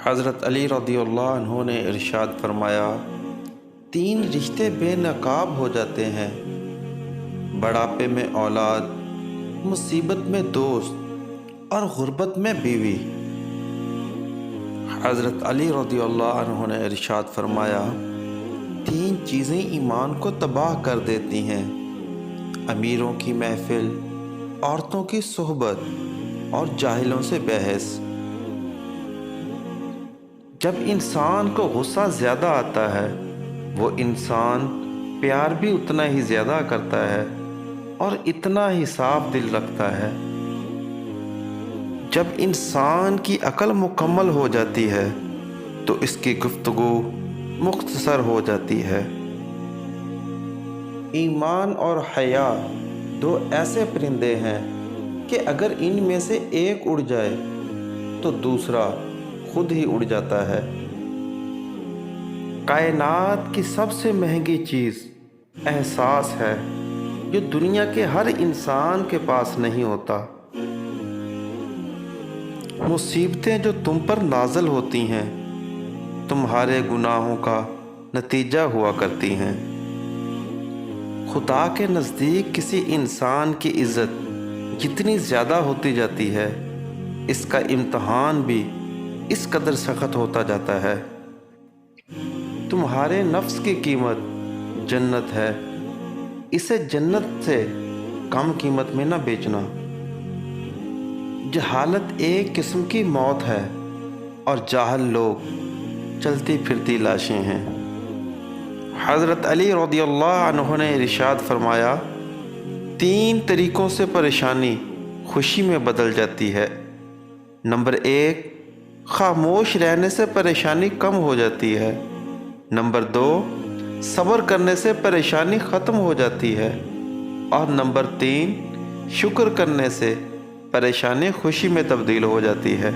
حضرت علی رضی اللہ عنہ نے ارشاد فرمایا، تین رشتے بے نقاب ہو جاتے ہیں: بڑھاپے میں اولاد، مصیبت میں دوست اور غربت میں بیوی۔ حضرت علی رضی اللہ عنہ نے ارشاد فرمایا، تین چیزیں ایمان کو تباہ کر دیتی ہیں: امیروں کی محفل، عورتوں کی صحبت اور جاہلوں سے بحث۔ جب انسان کو غصہ زیادہ آتا ہے، وہ انسان پیار بھی اتنا ہی زیادہ کرتا ہے اور اتنا ہی صاف دل رکھتا ہے۔ جب انسان کی عقل مکمل ہو جاتی ہے تو اس کی گفتگو مختصر ہو جاتی ہے۔ ایمان اور حیا دو ایسے پرندے ہیں کہ اگر ان میں سے ایک اڑ جائے تو دوسرا خود ہی اڑ جاتا ہے۔ کائنات کی سب سے مہنگی چیز احساس ہے، جو دنیا کے ہر انسان کے پاس نہیں ہوتا۔ مصیبتیں جو تم پر نازل ہوتی ہیں، تمہارے گناہوں کا نتیجہ ہوا کرتی ہیں۔ خدا کے نزدیک کسی انسان کی عزت جتنی زیادہ ہوتی جاتی ہے، اس کا امتحان بھی اس قدر سخت ہوتا جاتا ہے۔ تمہارے نفس کی قیمت جنت ہے، اسے جنت سے کم قیمت میں نہ بیچنا۔ جہالت ایک قسم کی موت ہے اور جاہل لوگ چلتی پھرتی لاشیں ہیں۔ حضرت علی رضی اللہ عنہ نے ارشاد فرمایا، تین طریقوں سے پریشانی خوشی میں بدل جاتی ہے۔ نمبر 1، خاموش رہنے سے پریشانی کم ہو جاتی ہے۔ نمبر 2، صبر کرنے سے پریشانی ختم ہو جاتی ہے۔ اور نمبر 3، شکر کرنے سے پریشانی خوشی میں تبدیل ہو جاتی ہے۔